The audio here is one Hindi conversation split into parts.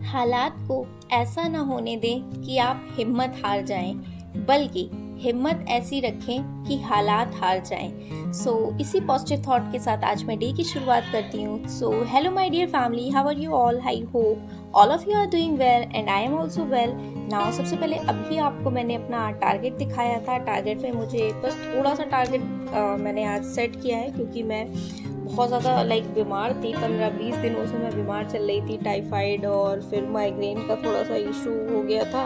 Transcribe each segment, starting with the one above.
हालात को ऐसा ना होने दें कि आप हिम्मत हार जाएं, बल्कि हिम्मत ऐसी रखें कि हालात हार जाएं। इसी पॉजिटिव थॉट के साथ आज मैं डे की शुरुआत करती हूँ। Hello my dear family, how are you all? I hope all of you are doing well and I am also well now. सबसे पहले अभी आपको मैंने अपना टारगेट दिखाया था। टारगेट में मुझे बस थोड़ा सा टारगेट मैंने आज सेट किया है, क्योंकि मैं बहुत ज़्यादा बीमार थी। 15-20 दिनों से मैं बीमार चल रही थी। टाइफाइड और फिर माइग्रेन का थोड़ा सा इशू हो गया था,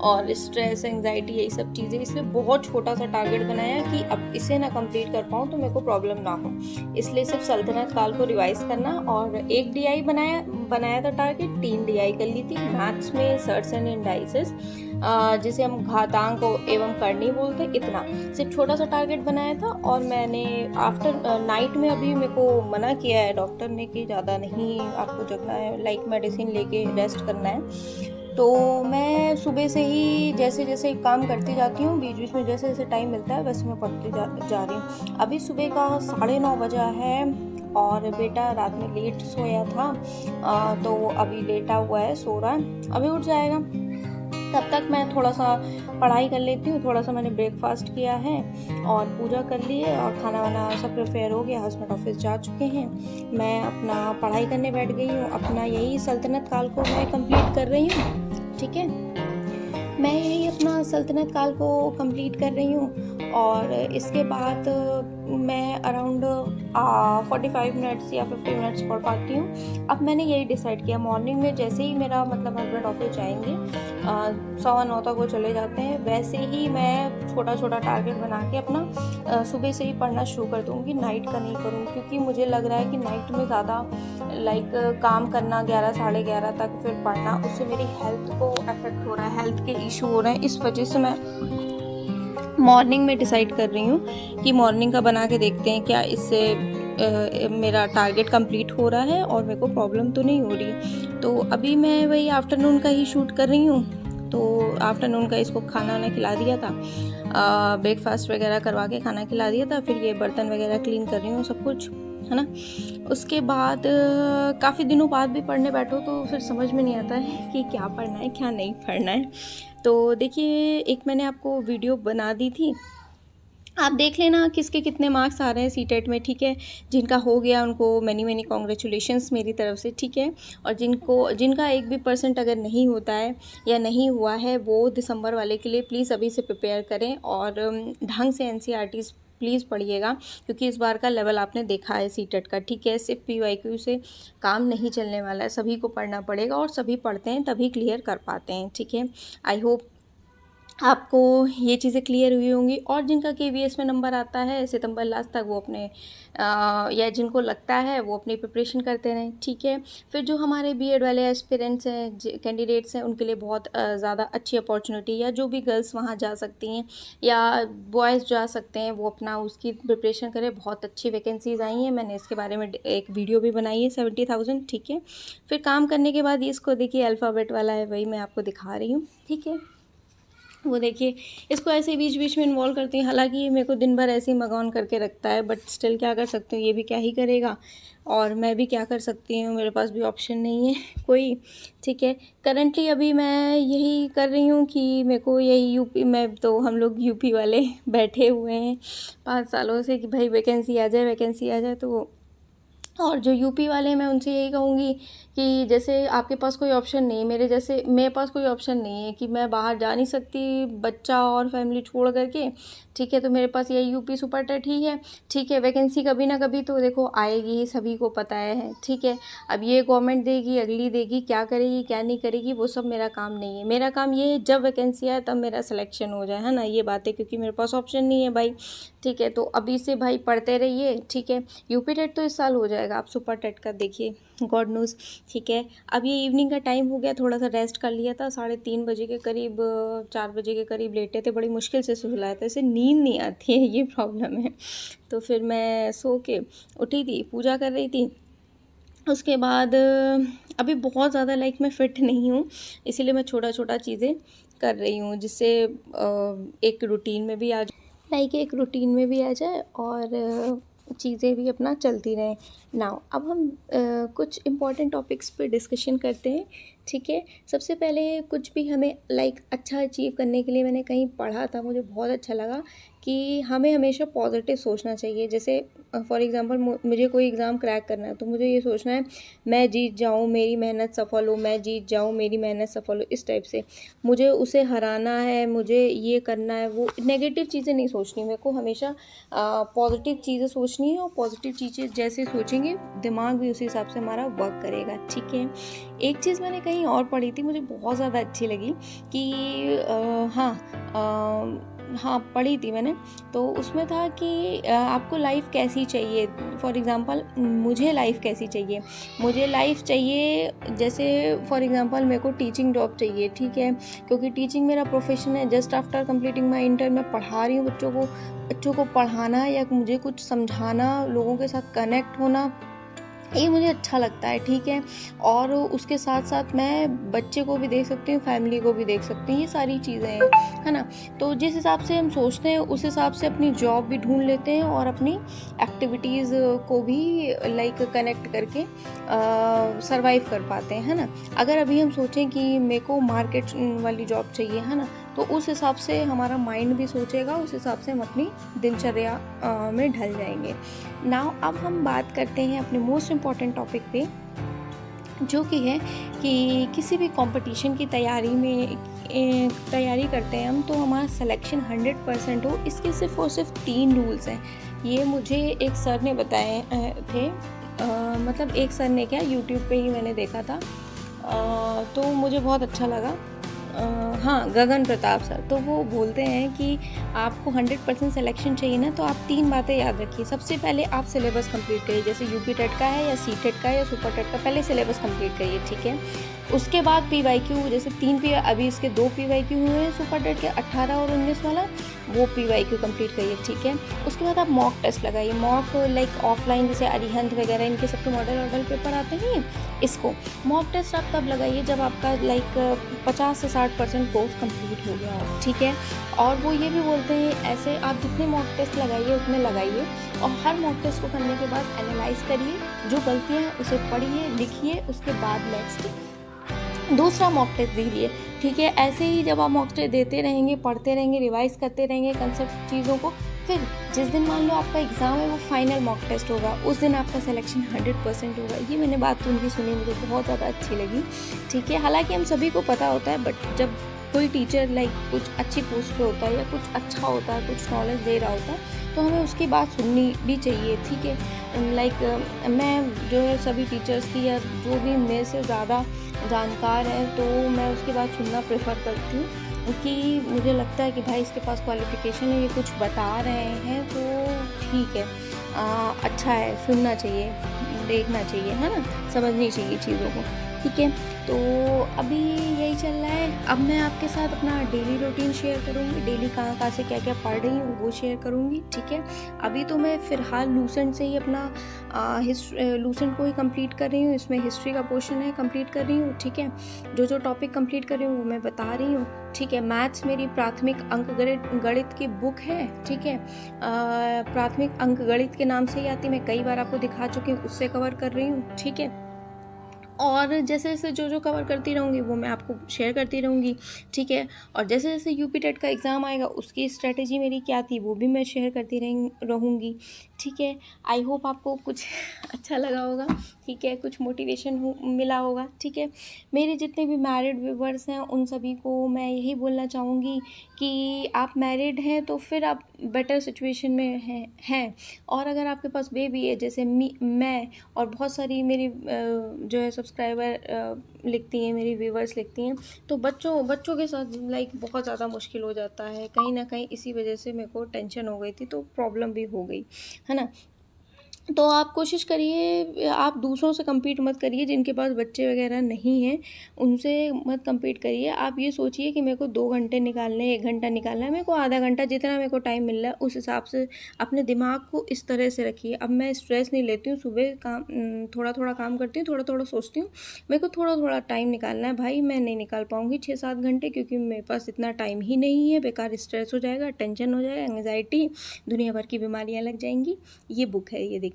और स्ट्रेस, एंजाइटी, यही सब चीज़ें। इसलिए बहुत छोटा सा टारगेट बनाया कि अब इसे ना कंप्लीट कर पाऊँ तो मेरे को प्रॉब्लम ना हो। इसलिए सिर्फ सल्तनत काल को रिवाइज करना, और 1 DI बनाया था टारगेट। 3 DI कर ली थी। मैथ्स में सर्ट्स एंड इंडाइसेस, जिसे हम घातांक एवं करनी बोलते, इतना सिर्फ छोटा सा टारगेट बनाया था। और मैंने आफ्टर नाइट में अभी मेरे को मना किया है डॉक्टर ने कि ज़्यादा नहीं आपको जगना है, मेडिसिन लेके रेस्ट करना है। तो मैं सुबह से ही जैसे जैसे काम करती जाती हूँ, बीच बीच में जैसे जैसे टाइम मिलता है वैसे मैं पढ़ती जा रही हूँ। अभी सुबह का 9:30 बजा है, और बेटा रात में लेट सोया था, तो अभी लेटा हुआ है, सो रहा है, अभी उठ जाएगा। तब तक मैं थोड़ा सा पढ़ाई कर लेती हूँ। थोड़ा सा मैंने ब्रेकफास्ट किया है और पूजा कर ली है, और खाना वाना सब प्रिपेयर हो गया। हस्बैंड ऑफिस जा चुके हैं, मैं अपना पढ़ाई करने बैठ गई हूँ। अपना यही सल्तनत काल को मैं कंप्लीट कर रही हूँ, ठीक है। मैं यही अपना सल्तनत काल को कंप्लीट कर रही हूँ, और इसके बाद मैं अराउंड 45 मिनट्स या 50 मिनट्स पढ़ पाती हूँ। अब मैंने यही डिसाइड किया, मॉर्निंग में जैसे ही मेरा हस्बैंड ऑफिस जाएंगे, 9:15 तक वो चले जाते हैं, वैसे ही मैं छोटा छोटा टारगेट बना के अपना सुबह से ही पढ़ना शुरू कर दूँगी। नाइट का नहीं करूँ, क्योंकि मुझे लग रहा है कि नाइट में ज़्यादा काम करना 11-11:30 तक, फिर पढ़ना, उससे मेरी हेल्थ को अफेक्ट हो रहा है, हेल्थ के इशू हो रहे हैं। इस वजह से मैं मॉर्निंग में डिसाइड कर रही हूँ कि मॉर्निंग का बना के देखते हैं क्या इससे मेरा टारगेट कंप्लीट हो रहा है और मेरे को प्रॉब्लम तो नहीं हो रही। तो अभी मैं वही आफ्टरनून का ही शूट कर रही हूँ। तो आफ्टरनून का इसको खाना वाना खिला दिया था, ब्रेकफास्ट वगैरह करवा के खाना खिला दिया था। फिर ये बर्तन वगैरह क्लीन कर रही हूँ, सब कुछ है ना। उसके बाद काफ़ी दिनों बाद भी पढ़ने बैठो तो फिर समझ में नहीं आता है कि क्या पढ़ना है क्या नहीं पढ़ना है। तो देखिए, एक मैंने आपको वीडियो बना दी थी, आप देख लेना किसके कितने मार्क्स आ रहे हैं सीटेट में, ठीक है। जिनका हो गया उनको मैनी कॉन्ग्रेचुलेशंस मेरी तरफ से, ठीक है। और जिनका 1 भी % अगर नहीं होता है या नहीं हुआ है, वो दिसंबर वाले के लिए प्लीज़ अभी से प्रिपेयर करें, और ढंग से NCERTs प्लीज़ पढ़िएगा, क्योंकि इस बार का लेवल आपने देखा है सीटेट का, ठीक है। सिर्फ PYQ से काम नहीं चलने वाला है, सभी को पढ़ना पड़ेगा, और सभी पढ़ते हैं तभी क्लियर कर पाते हैं, ठीक है। आई होप आपको ये चीज़ें क्लियर हुई होंगी। और जिनका KVS में नंबर आता है सितंबर लास्ट तक, वो अपने या जिनको लगता है वो अपनी प्रिपरेशन करते रहें, ठीक है। फिर जो हमारे BEd वाले एस्पिरेंट्स हैं, कैंडिडेट्स हैं, उनके लिए बहुत ज़्यादा अच्छी अपॉर्चुनिटी, या जो भी गर्ल्स वहाँ जा सकती हैं या बॉयज़ जा सकते हैं, वो अपना उसकी प्रिपरेशन करें। बहुत अच्छी वैकेंसीज़ आई हैं, मैंने इसके बारे में एक वीडियो भी बनाई है, 70,000, ठीक है। फिर काम करने के बाद ये इसको देखिए, अल्फ़ाबेट वाला है, वही मैं आपको दिखा रही हूँ, ठीक है। वो देखिए, इसको ऐसे बीच बीच में इन्वॉल्व करती हैं। हालांकि ये मेरे को दिन भर ऐसे ही मगॉन करके रखता है, बट स्टिल क्या कर सकती हूँ, ये भी क्या ही करेगा, और मैं भी क्या कर सकती हूँ, मेरे पास भी ऑप्शन नहीं है कोई, ठीक है। करंटली अभी मैं यही कर रही हूँ कि मेरे को यही यूपी में, तो हम लोग यूपी वाले बैठे हुए हैं 5 सालों से कि भाई वैकेंसी आ जाए, वैकेंसी आ जाए। तो और जो यूपी वाले हैं, मैं उनसे यही कहूँगी कि जैसे आपके पास कोई ऑप्शन नहीं है, मेरे पास कोई ऑप्शन नहीं है कि मैं बाहर जा नहीं सकती बच्चा और फैमिली छोड़ करके, ठीक है। तो मेरे पास यही यूपी सुपर टेट ही है, ठीक है। वैकेंसी कभी ना कभी तो देखो आएगी ही, सभी को पता है, ठीक है। अब ये गवर्नमेंट देगी, अगली देगी, क्या करेगी क्या नहीं करेगी वो सब मेरा काम नहीं है। मेरा काम ये है जब वैकेंसी आए तब मेरा सिलेक्शन हो जाए, है ना, ये बात है, क्योंकि मेरे पास ऑप्शन नहीं है भाई, ठीक है। तो अभी से भाई पढ़ते रहिए, ठीक है। यूपी टेट तो इस साल हो जाएगा, आप सुपर टेट का देखिए, गॉड नोज़, ठीक है। अब ये इवनिंग का टाइम हो गया, थोड़ा सा रेस्ट कर लिया था, 3:30 बजे के करीब, 4 बजे के करीब लेटे थे, बड़ी मुश्किल से सुलाया था, इसे नींद नहीं आती है, ये प्रॉब्लम है। तो फिर मैं सो के उठी थी, पूजा कर रही थी। उसके बाद अभी बहुत ज़्यादा मैं फ़िट नहीं हूँ, इसीलिए मैं छोटा छोटा चीज़ें कर रही हूँ, जिससे एक रूटीन में भी आ जाए, और चीज़ें भी अपना चलती रहें। नाउ अब हम कुछ इम्पॉर्टेंट टॉपिक्स पे डिस्कशन करते हैं, ठीक है। सबसे पहले कुछ भी हमें अच्छा अचीव करने के लिए मैंने कहीं पढ़ा था, मुझे बहुत अच्छा लगा कि हमें हमेशा पॉजिटिव सोचना चाहिए। जैसे फॉर एग्ज़ाम्पल मुझे कोई एग्ज़ाम क्रैक करना है तो मुझे ये सोचना है मैं जीत जाऊँ, मेरी मेहनत सफल हो, मैं जीत जाऊँ, मेरी मेहनत सफल हो, इस टाइप से। मुझे उसे हराना है, मुझे ये करना है, वो नेगेटिव चीज़ें नहीं सोचनी। मेरे को हमेशा पॉजिटिव चीज़ें सोचनी है, और पॉजिटिव चीज़ें जैसे सोचेंगे दिमाग भी उसी हिसाब से हमारा वर्क करेगा, ठीक है। एक चीज़ मैंने कहीं और पढ़ी थी, मुझे बहुत ज़्यादा अच्छी लगी कि हाँ पढ़ी थी मैंने। तो उसमें था कि आपको लाइफ कैसी चाहिए। फॉर एग्ज़ाम्पल मुझे लाइफ कैसी चाहिए, मुझे लाइफ चाहिए जैसे फॉर एग्ज़ाम्पल मेरे को टीचिंग जॉब चाहिए, ठीक है, क्योंकि टीचिंग मेरा प्रोफेशन है। Just after completing my inter मैं पढ़ा रही हूँ बच्चों को पढ़ाना या मुझे कुछ समझाना, लोगों के साथ कनेक्ट होना, ये मुझे अच्छा लगता है, ठीक है। और उसके साथ साथ मैं बच्चे को भी देख सकती हूँ, फैमिली को भी देख सकती हूँ, ये सारी चीज़ें हैं, है ना। तो जिस हिसाब से हम सोचते हैं उस हिसाब से अपनी जॉब भी ढूंढ लेते हैं और अपनी एक्टिविटीज़ को भी कनेक्ट करके सरवाइव कर पाते हैं, है ना। अगर अभी हम सोचें कि मेरे को मार्केट वाली जॉब चाहिए, है ना, तो उस हिसाब से हमारा माइंड भी सोचेगा, उस हिसाब से हम अपनी दिनचर्या में ढल जाएंगे। नाउ अब हम बात करते हैं अपने मोस्ट इम्पॉर्टेंट टॉपिक पे, जो कि है कि किसी भी कंपटीशन की तैयारी करते हैं हम, तो हमारा सिलेक्शन 100% हो, इसके सिर्फ और सिर्फ 3 रूल्स हैं। ये मुझे एक सर ने बताए थे, मतलब एक सर ने क्या, यूट्यूब पे ही मैंने देखा था, तो मुझे बहुत अच्छा लगा। हाँ, गगन प्रताप सर, तो वो बोलते हैं कि आपको 100% सिलेक्शन चाहिए ना, तो आप 3 बातें याद रखिए। सबसे पहले आप सिलेबस कंप्लीट करिए, जैसे यूपी टेट का है या सी टेट का है या सुपर टेट का, पहले सिलेबस कंप्लीट करिए, ठीक है। उसके बाद PYQ, जैसे 3 अभी इसके 2 PYQ हुए हैं सुपर टेट के, 18 और 19 वाला, वो PYQ कंप्लीट करिए, ठीक है। उसके बाद आप मॉक टेस्ट लगाइए, मॉक ऑफलाइन, जैसे अरिहंत वगैरह इनके सबके मॉडल पेपर आते हैं, इसको मॉक टेस्ट आप तब लगाइए जब आपका 50 से 60% कोर्स कंप्लीट हो गया हो, ठीक है। और वो ये भी बोलते हैं ऐसे आप जितने मॉक टेस्ट लगाइए उतने लगाइए, और हर मॉक टेस्ट को करने के बाद एनालाइज करिए, जो गलतियाँ हैं उसे पढ़िए, लिखिए, उसके बाद नेक्स्ट दूसरा मॉक टेस्ट दीजिए, ठीक है। ऐसे ही जब आप मॉक टेस्ट देते रहेंगे, पढ़ते रहेंगे, रिवाइज करते रहेंगे कंसेप्ट चीज़ों को, फिर जिस दिन मान लो आपका एग्ज़ाम है, वो फाइनल मॉक टेस्ट होगा, उस दिन आपका सिलेक्शन 100% होगा। ये मैंने बात उनकी सुनी, मुझे बहुत ज़्यादा अच्छी लगी, ठीक है। हालांकि हम सभी को पता होता है, बट जब कोई टीचर कुछ अच्छी पोस्ट पे होता है या कुछ अच्छा होता है, कुछ नॉलेज दे रहा होता है, तो हमें उसकी बात सुननी भी चाहिए, ठीक है। मैं जो है सभी टीचर्स की, या जो भी मेरे से ज़्यादा जानकार है, तो मैं उसकी बात सुनना प्रेफर करती हूँ, कि मुझे लगता है कि भाई इसके पास क्वालिफ़िकेशन है, ये कुछ बता रहे हैं तो ठीक है, अच्छा है, सुनना चाहिए, देखना चाहिए, है ना, समझनी चाहिए चीज़ों को, ठीक है। तो अभी यही चल रहा है। अब मैं आपके साथ अपना डेली रूटीन शेयर करूँगी, डेली कहाँ कहाँ से क्या क्या पढ़ रही हूँ वो शेयर करूँगी, ठीक है। अभी तो मैं फ़िलहाल लूसेंट से ही अपना लूसेंट को ही कंप्लीट कर रही हूँ, इसमें हिस्ट्री का पोर्शन है, कंप्लीट कर रही हूँ, ठीक है। जो टॉपिक कंप्लीट कर रही हूँ वो मैं बता रही हूँ, ठीक है। मैथ्स मेरी प्राथमिक अंक गणित की बुक है, ठीक है। प्राथमिक अंक गणित के नाम से ही आती, मैं कई बार आपको दिखा चुकी हूँ, उससे कवर कर रही हूँ, ठीक है। और जैसे जैसे जो कवर करती रहूँगी वो मैं आपको शेयर करती रहूँगी, ठीक है। और जैसे जैसे यूपी टेट का एग्ज़ाम आएगा, उसकी स्ट्रेटेजी मेरी क्या थी वो भी मैं शेयर करती रहूँगी, ठीक है। आई होप आपको कुछ अच्छा लगा होगा, ठीक है, कुछ मोटिवेशन मिला होगा, ठीक है। मेरे जितने भी मैरिड व्यूवर्स हैं उन सभी को मैं यही बोलना चाहूँगी कि आप मैरिड हैं तो फिर आप बेटर सिचुएशन में हैं, और अगर आपके पास बेबी है, जैसे मैं और बहुत सारी मेरी जो है सब्सक्राइबर लिखती हैं, मेरी व्यूवर्स लिखती हैं, तो बच्चों के साथ बहुत ज़्यादा मुश्किल हो जाता है, कहीं ना कहीं इसी वजह से मेरे को टेंशन हो गई थी, तो प्रॉब्लम भी हो गई, है ना। तो आप कोशिश करिए, आप दूसरों से कम्पीट मत करिए, जिनके पास बच्चे वगैरह नहीं हैं, उनसे मत कम्पीट करिए। आप ये सोचिए कि मेरे को 2 घंटे निकालने हैं, 1 घंटा निकालना है, मेरे को आधा घंटा, जितना मेरे को टाइम मिल रहा है उस हिसाब से अपने दिमाग को इस तरह से रखिए। अब मैं स्ट्रेस नहीं लेती हूँ, सुबह थोड़ा-थोड़ा काम करती हूँ, थोड़ा-थोड़ा सोचती हूँ, मेरे को थोड़ा-थोड़ा टाइम निकालना है भाई, मैं नहीं निकाल पाऊँगी 6-7 घंटे, क्योंकि मेरे पास इतना टाइम ही नहीं है, बेकार स्ट्रेस हो जाएगा, टेंशन हो जाएगा, एंग्ज़ायटी, दुनिया भर की बीमारियाँ लग जाएँगी। ये बुक है, ये देखिए।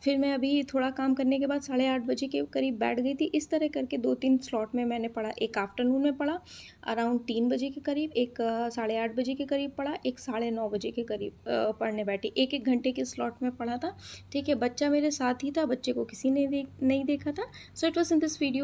फिर मैं अभी थोड़ा काम करने के बाद 8:30 बजे के करीब बैठ गई थी। इस तरह करके 2-3 स्लॉट में मैंने पढ़ा। एक आफ्टरनून में पढ़ा अराउंड 3 बजे के करीब, एक 8:30 बजे के करीब पढ़ा, एक 9:30 बजे के करीब पढ़ने बैठी। 1-1 घंटे के स्लॉट में पढ़ा था, ठीक है। बच्चा मेरे साथ ही था, बच्चे को किसी ने नहीं देखा था। So it was in this video.